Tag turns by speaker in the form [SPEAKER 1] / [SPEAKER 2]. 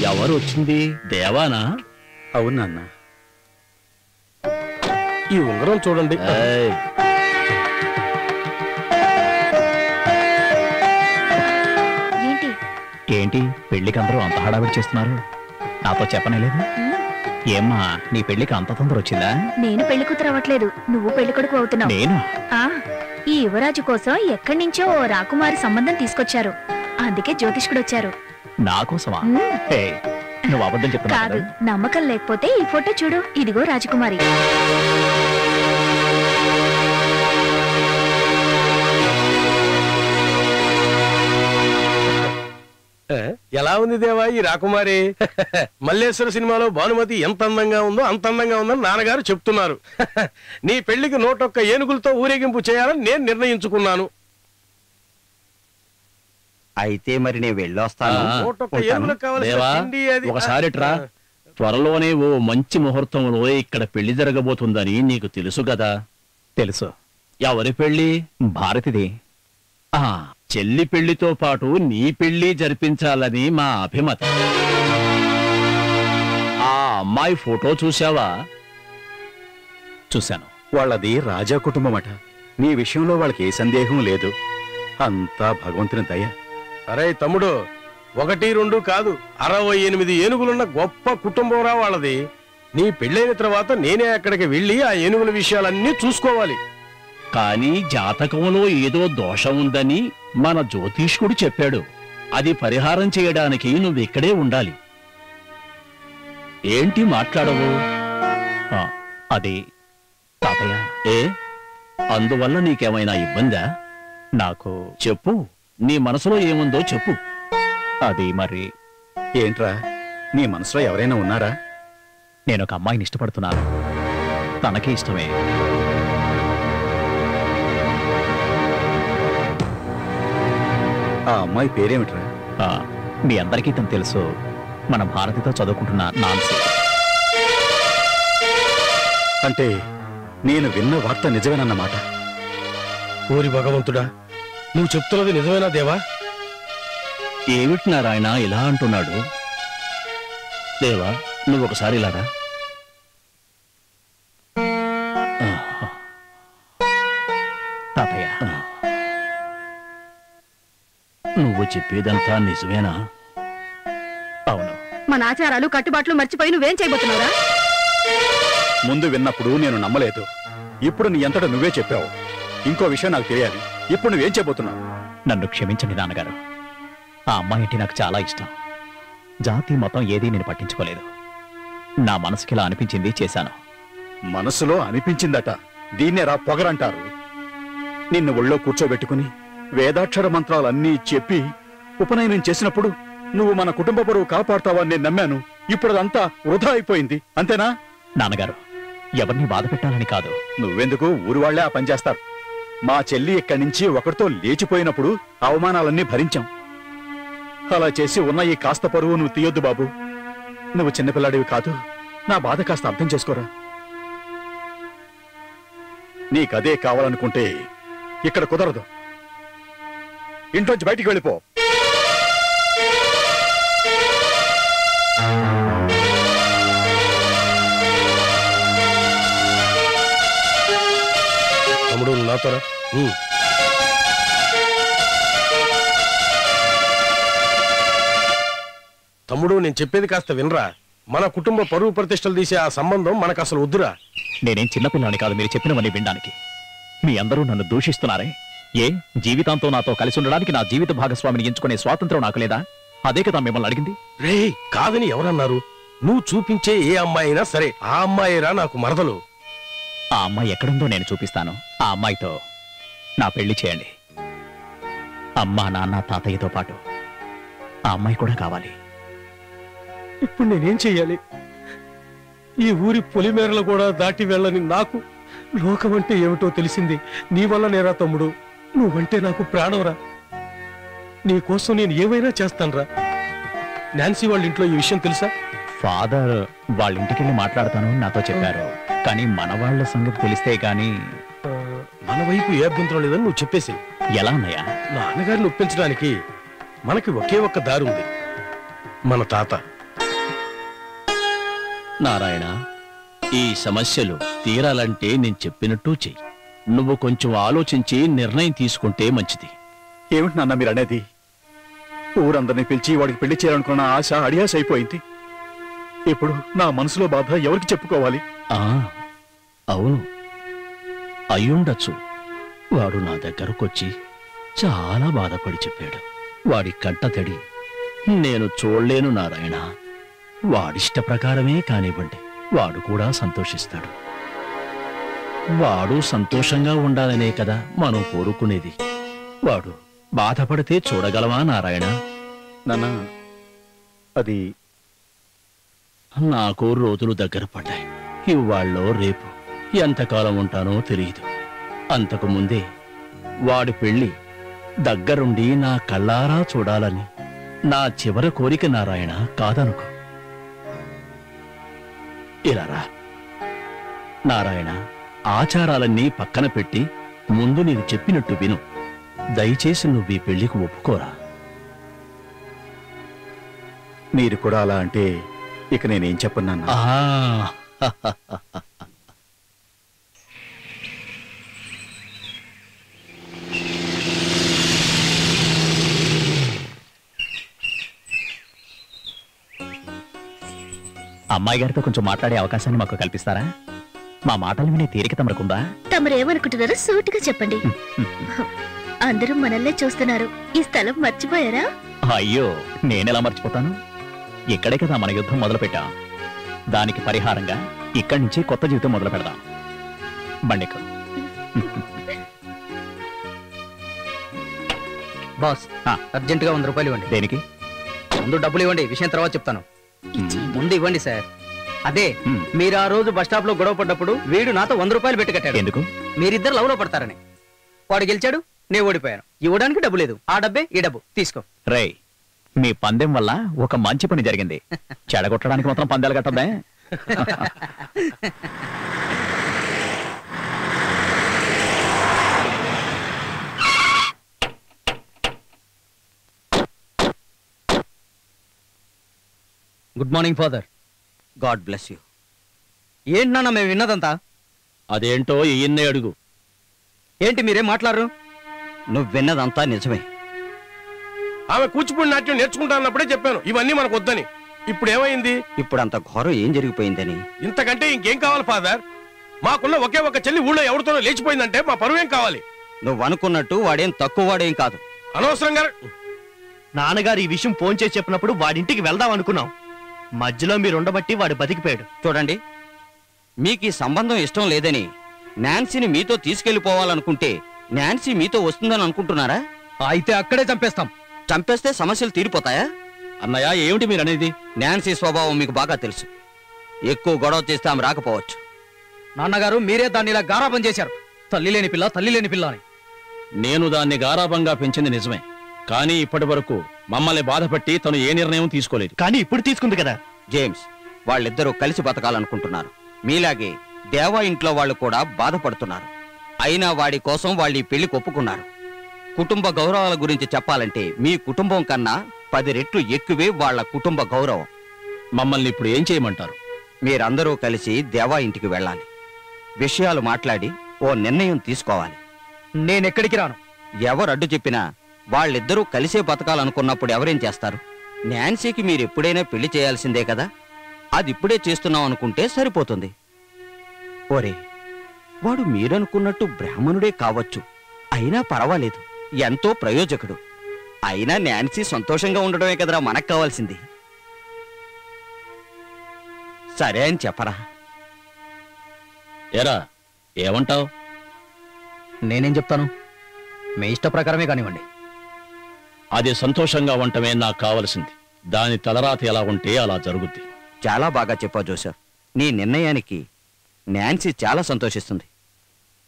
[SPEAKER 1] ఎవరు వచ్చింది? దేవానా?
[SPEAKER 2] అవునా? ఈ ఉంగరం చూడండి.
[SPEAKER 1] ఏంటి పెళ్లికి అందరూ అంత హడావిడి చేస్తున్నారు? నాతో చెప్పనేలేదు? ఏమ్మా, నీ పెళ్లికి అంత తొందర వచ్చిందా?
[SPEAKER 3] నేను పెళ్లి కూతురు అవ్వట్లేదు, నువ్వు పెళ్లి కొడుకు అవుతున్నావు.
[SPEAKER 1] నేను
[SPEAKER 3] ఈ యువరాజు కోసం ఎక్కడి నుంచో ఓ రాకుమారి సంబంధం తీసుకొచ్చారు, అందుకే జ్యోతిష్కుడు వచ్చారు.
[SPEAKER 1] నా కోసమా? నువ్వు అబద్ధం చెప్తున్నావు
[SPEAKER 3] కాదు, నమ్మకం లేకపోతే ఈ ఫోటో చూడు. ఇదిగో రాజకుమారి.
[SPEAKER 2] ఎలా ఉంది దేవా ఈ రాకుమారి? మల్లేశ్వర సినిమాలో భానుమతి ఎంత అందంగా ఉందో అంత అందంగా ఉందని నాన్నగారు చెప్తున్నారు. నీ పెళ్లికి 101 ఏనుగులతో ఊరేగింపు చేయాలని నేను నిర్ణయించుకున్నాను.
[SPEAKER 4] అయితే మరి నేను వెళ్ళొస్తాను.
[SPEAKER 2] 101 ఏనుగులకు కావాలి.
[SPEAKER 1] ఒకసారి ట్రా. త్వరలోనే ఓ మంచి ముహూర్తంలో ఇక్కడ పెళ్లి జరగబోతుందని నీకు తెలుసు కదా? తెలుసు. ఎవరి పెళ్లి? భారతిది. చెల్లి పెళ్లితో పాటు నీ పెళ్లి జరిపించాలని మా అభిమతం. ఆ అమ్మాయి ఫోటో చూశావా? చూశాను.
[SPEAKER 5] వాళ్ళది రాజా కుటుంబం అట. నీ విషయంలో వాళ్ళకి ఏ సందేహం లేదు. అంతా భగవంతుని దయ.
[SPEAKER 2] అరే తమ్ముడు, 1, 2 కాదు, 68 ఏనుగులున్న గొప్ప కుటుంబం రా వాళ్ళది. నీ పెళ్ళైన తర్వాత నేనే అక్కడికి వెళ్ళి ఆ ఏనుగుల విషయాలన్నీ చూసుకోవాలి.
[SPEAKER 1] కానీ జాతకంలో ఏదో దోషం ఉందని మన జ్యోతిష్కుడు చెప్పాడు. అది పరిహారం చేయడానికి నువ్వు ఇక్కడే ఉండాలి. ఏంటి మాట్లాడవు? అది తాతయ్య, అందువల్ల నీకేమైనా ఇబ్బందా? నాకు చెప్పు, నీ మనసులో ఏముందో చెప్పు. అది మరి
[SPEAKER 5] ఏంట్రా, నీ మనసులో ఎవరైనా ఉన్నారా?
[SPEAKER 1] నేను ఒక అమ్మాయిని ఇష్టపడుతున్నాను. తనకే ఇష్టమే.
[SPEAKER 5] ఆ అమ్మాయి పేరేమిట్రా?
[SPEAKER 1] మీ అందరికీ తను తెలుసు. మన భారతితో చదువుకుంటున్న నాన్సీ.
[SPEAKER 5] అంటే నేను విన్న వార్త నిజమేనన్నమాట.
[SPEAKER 2] ఓరి భగవంతుడా, నువ్వు చెప్తున్నది నిజమేనా దేవా?
[SPEAKER 1] ఏమిటి నారాయణ ఇలా అంటున్నాడు? దేవా, నువ్వు ఒకసారి ఇలారా. తాతయ్య, నువ్వు చెప్పేదంతా నిజమేనా? అవును.
[SPEAKER 6] మన ఆచారాలు కట్టుబాట్లు మర్చిపోయి నువ్వేం చేయబోతున్నావురా?
[SPEAKER 5] ముందు విన్నప్పుడు నేను నమ్మలేదు. ఇప్పుడు నీ అంతటా నువ్వే చెప్పావు. ఇంకో విషయం నాకు తెలియాలి. ఇప్పుడు నువ్వేం చేయబోతున్నావు?
[SPEAKER 1] నన్ను క్షమించండి నాన్నగారు. ఆ అమ్మాయి అంటే నాకు చాలా ఇష్టం. జాతి మతం ఏదీ నేను పట్టించుకోలేదు. నా మనసుకిలా అనిపించింది చేశాను.
[SPEAKER 5] మనసులో అనిపించిందట. దీన్నేరా పొగరంటారు. నిన్ను ఒళ్ళో కూర్చోబెట్టుకుని వేదాక్షర మంత్రాలన్నీ చెప్పి ఉపనయనం చేసినప్పుడు నువ్వు మన కుటుంబ పరువు కాపాడుతావని నేను నమ్మాను. ఇప్పుడు అదంతా వృధా అయిపోయింది. అంతేనా?
[SPEAKER 1] నాన్నగారు, ఎవరిని బాధ పెట్టాలని కాదు.
[SPEAKER 5] నువ్వెందుకు? ఊరు వాళ్లే ఆ పని చేస్తారు. మా చెల్లి ఇక్కడి నుంచి ఒకరితో లేచిపోయినప్పుడు అవమానాలన్నీ భరించాం. అలా చేసి ఉన్న ఈ కాస్త పరువు నువ్వు తీయొద్దు బాబు. నువ్వు చిన్నపిల్లాడివి కాదు. నా బాధ కాస్త అర్థం చేసుకోరా. నీకదే కావాలనుకుంటే ఇక్కడ కుదరదు. ఇంట్లోంచి బయటికి వెళ్ళిపో.
[SPEAKER 2] తమ్ముడు నాతోరా. తమ్ముడు, నేను చెప్పేది కాస్త వినరా. మన కుటుంబ పరువు ప్రతిష్టలు తీసే ఆ సంబంధం మనకు అసలు వద్దురా.
[SPEAKER 1] నేనేం చిన్నపిల్లని కాదు మీరు చెప్పినవన్నీ వినడానికి. మీ అందరూ నన్ను దూషిస్తున్నారే. జీవితాంతో నాతో కలిసి ఉండడానికి నా జీవిత భాగస్వామిని ఎంచుకునే స్వాతంత్రం నాకు లేదా? అదే కదా మిమ్మల్ని అడిగింది.
[SPEAKER 2] రే, కాదని ఎవరన్నారు? నువ్వు చూపించే ఏ అమ్మాయి అయినా సరే, ఆ అమ్మాయిరా నాకు మరదలు.
[SPEAKER 1] ఆ అమ్మాయి ఎక్కడుందో నేను చూపిస్తాను. ఆ అమ్మాయితో నా పెళ్లి చేయండి. అమ్మా, నాన్న, తాతయ్యతో పాటు ఆ అమ్మాయి కూడా కావాలి.
[SPEAKER 2] ఇప్పుడు నేనేం చెయ్యాలి? ఈ ఊరి పొలిమేరలు కూడా దాటి వెళ్ళని నాకు లోకమంటే ఏమిటో తెలిసింది నీ వల్ల నేరా తమ్ముడు. నువ్వంటే నాకు ప్రాణంరా. నీకోసం నేను ఏమైనా చేస్తానురా. నాన్సీ వాళ్ళ ఇంట్లో ఈ విషయం తెలుసా?
[SPEAKER 1] ఫాదర్ వాళ్ళ ఇంటికెళ్ళి మాట్లాడతాను నాతో చెప్పారు. కానీ మన వాళ్ళ సంగతి తెలిస్తే గాని
[SPEAKER 2] మన వైపు ఏ అభ్యంతరం లేదని నువ్వు చెప్పేసి.
[SPEAKER 1] ఎలా అన్నయ్యా?
[SPEAKER 2] నాన్నగారిని ఒప్పించడానికి మనకి ఒకే ఒక్క దారి ఉంది. మన తాత
[SPEAKER 1] నారాయణ, ఈ సమస్యలు తీరాలంటే నేను చెప్పినట్టు చెయ్యి. నువ్వు కొంచెం ఆలోచించి నిర్ణయం తీసుకుంటే మంచిది.
[SPEAKER 5] ఏమిటి నాన్న మీరు అనేది? ఊరందరినీ పిలిచి వాడికి పెళ్లి చేయాలనుకున్న ఆశ అడియాస అయిపోయింది. ఇప్పుడు నా మనసులో బాధ ఎవరికి చెప్పుకోవాలి?
[SPEAKER 1] అవును, అయ్యుండొచ్చు. వాడు నా దగ్గరకొచ్చి చాలా బాధపడి చెప్పాడు. వాడి కంట తడి నేను చూడలేను నారాయణ. వాడిష్ట ప్రకారమే కానివ్వండి, వాడు కూడా సంతోషిస్తాడు. వాడు సంతోషంగా ఉండాలనే కదా మనం కోరుకునేది. వాడు బాధపడితే చూడగలవా నారాయణ?
[SPEAKER 5] నాన్న, అది
[SPEAKER 1] నాకు రోజులు దగ్గర పడ్డాయి. ఇవాళ్ళో రేపు ఎంతకాలం ఉంటానో తెలియదు. అంతకు ముందే వాడి పెళ్లి దగ్గరుండి నా కళ్ళారా చూడాలని నా చివరి కోరిక నారాయణ. కాదనుకో. ఇలారా నారాయణ, ఆచారాలన్నీ పక్కన పెట్టి ముందు నేను చెప్పినట్టు విను. దయచేసి నువ్వు ఈ పెళ్లికి ఒప్పుకోరా.
[SPEAKER 5] మీరు కూడా అలా అంటే ఇక నేనేం చెప్పను నాన్న.
[SPEAKER 7] అమ్మాయి గారితో కొంచెం మాట్లాడే అవకాశాన్ని మాకు కల్పిస్తారా? మా మాటలు వినే తీరిక తమరకుందా?
[SPEAKER 3] తమరేమనుకుంటున్నారో సూటిగా చెప్పండి. అందరూ మనల్నే చూస్తున్నారు. ఈ స్థలం మర్చిపోయారా?
[SPEAKER 7] అయ్యో, నేనెలా మర్చిపోతాను? ఇక్కడే కదా మన యుద్ధం మొదలు పెట్టాం. దానికి పరిహారంగా ఇక్కడి నుంచి కొత్త జీవితం మొదలు పెడదాం. బండికు
[SPEAKER 8] బాస్, అర్జెంటుగా 100 రూపాయలు ఇవ్వండి.
[SPEAKER 7] దేనికి?
[SPEAKER 8] ముందు డబ్బులు ఇవ్వండి, విషయం తర్వాత చెప్తాను. ముందు ఇవ్వండి సార్. అదే మీరు ఆ రోజు బస్ స్టాప్ లో గొడవ పడ్డప్పుడు వీడు నాతో 100 రూపాయలు పెట్టి కట్టాడు.
[SPEAKER 7] ఎందుకు?
[SPEAKER 8] మీరిద్దరు లవ్ లో పడతారని. వాడు గెలిచాడు, నేను ఓడిపోయాను. ఇవ్వడానికి డబ్బు లేదు. ఆ డబ్బే ఈ డబ్బు తీసుకో.
[SPEAKER 7] రే, మీ పందెం వల్ల ఒక మంచి పని జరిగింది. చెడగొట్టడానికి మాత్రం పందాలు కట్టద్దే.
[SPEAKER 8] Good morning father.
[SPEAKER 4] God bless you.
[SPEAKER 8] ఏంటి నాన్న మేము విన్నదంతా?
[SPEAKER 1] అదేంటో ఈయన్నే అడుగు.
[SPEAKER 8] ఏంటి మీరేం మాట్లాడరు?
[SPEAKER 4] నువ్వు విన్నదంతా నిజమే.
[SPEAKER 2] ఆమె కూచిపూడి నాట్యం నేర్చుకుంటానప్పుడే చెప్పాను ఇవన్నీ మనకు వద్దని. ఇప్పుడు ఏమైంది?
[SPEAKER 4] ఇప్పుడు అంత ఘోరం ఏం జరిగిపోయిందని?
[SPEAKER 2] ఇంతకంటే ఇంకేం కావాలి ఫాదర్? మాకున్న ఒకే ఒక చెల్లి ఊళ్ళో ఎవరితోనో లేచిపోయిందంటే మా పరువేం కావాలి?
[SPEAKER 4] నువ్వు అనుకున్నట్టు వాడేం తక్కువ వాడేం కాదు.
[SPEAKER 2] అనవసరంగా
[SPEAKER 9] నాన్నగారు ఈ విషయం ఫోన్ చేసి చెప్పినప్పుడు వాడింటికి వెళ్దాం అనుకున్నాం. మధ్యలో మీరుండబట్టి వాడు బతికిపోయాడు.
[SPEAKER 4] చూడండి, మీకు ఈ సంబంధం ఇష్టం లేదని నాన్సీని మీతో తీసుకెళ్లిపోవాలనుకుంటే నాన్సీ మీతో వస్తుందని అనుకుంటున్నారా?
[SPEAKER 8] అయితే అక్కడే చంపేస్తాం.
[SPEAKER 4] చంపేస్తే సమస్యలు తీరిపోతాయా?
[SPEAKER 1] అన్నయ్య, ఏమిటి మీరనేది?
[SPEAKER 4] నాన్సీ స్వభావం మీకు బాగా తెలుసు. ఎక్కువ గొడవ చేస్తే ఆమె రాకపోవచ్చు.
[SPEAKER 8] నాన్నగారు మీరే దాన్ని ఇలా గారాబం చేశారు. తల్లి లేని పిల్ల, తల్లి లేని పిల్ల అని.
[SPEAKER 1] నేను దాన్ని గారాబంగా పెంచింది నిజమే. కానీ ఇప్పటి వరకు మమ్మల్ని బాధపెట్టి తను ఏ నిర్ణయం తీసుకోలేదు.
[SPEAKER 9] కానీ ఇప్పుడు తీసుకుంది కదా.
[SPEAKER 4] జేమ్స్, వాళ్ళిద్దరూ కలిసి బతకాలనుకుంటున్నారు. మీలాగే దేవా ఇంట్లో వాళ్ళు కూడా బాధపడుతున్నారు. అయినా వాడి కోసం వాళ్ళు ఈ పెళ్లికి ఒప్పుకున్నారు. కుటుంబ గౌరవాల గురించి చెప్పాలంటే మీ కుటుంబం కన్నా 10 రెట్లు ఎక్కువే వాళ్ళ కుటుంబ గౌరవం.
[SPEAKER 1] మమ్మల్ని ఇప్పుడు ఏం చేయమంటారు?
[SPEAKER 4] మీరందరూ కలిసి దేవా ఇంటికి వెళ్ళాలి. విషయాలు మాట్లాడి ఓ నిర్ణయం తీసుకోవాలి.
[SPEAKER 8] నేనెక్కడికి రాను.
[SPEAKER 4] ఎవరు అడ్డు చెప్పినా వాళ్ళిద్దరూ కలిసే బతకాలనుకున్నప్పుడు ఎవరేం చేస్తారు? నాన్సీకి మీరు ఎప్పుడైనా పెళ్లి చేయాల్సిందే కదా. అది ఇప్పుడే చేస్తున్నాం అనుకుంటే సరిపోతుంది. ఓరే, వాడు మీరనుకున్నట్టు బ్రాహ్మణుడే కావచ్చు. అయినా పర్వాలేదు, ఎంతో ప్రయోజకుడు. అయినా నాన్సీ సంతోషంగా ఉండడమే కదరా మనకు కావాల్సింది. సరే అని చెప్పరా?
[SPEAKER 1] ఎరా, ఏమంటావు?
[SPEAKER 8] నేనేం చెప్తాను? మీ ఇష్ట ప్రకారమే కానివ్వండి.
[SPEAKER 1] అది సంతోషంగా ఉండటమే నాకు కావలసింది. దాని తలరాత ఎలా ఉంటే అలా జరుగుద్ది.
[SPEAKER 4] చాలా బాగా చెప్పావు జోసెఫ్. నీ నిర్ణయానికి నాన్సీ చాలా సంతోషిస్తుంది.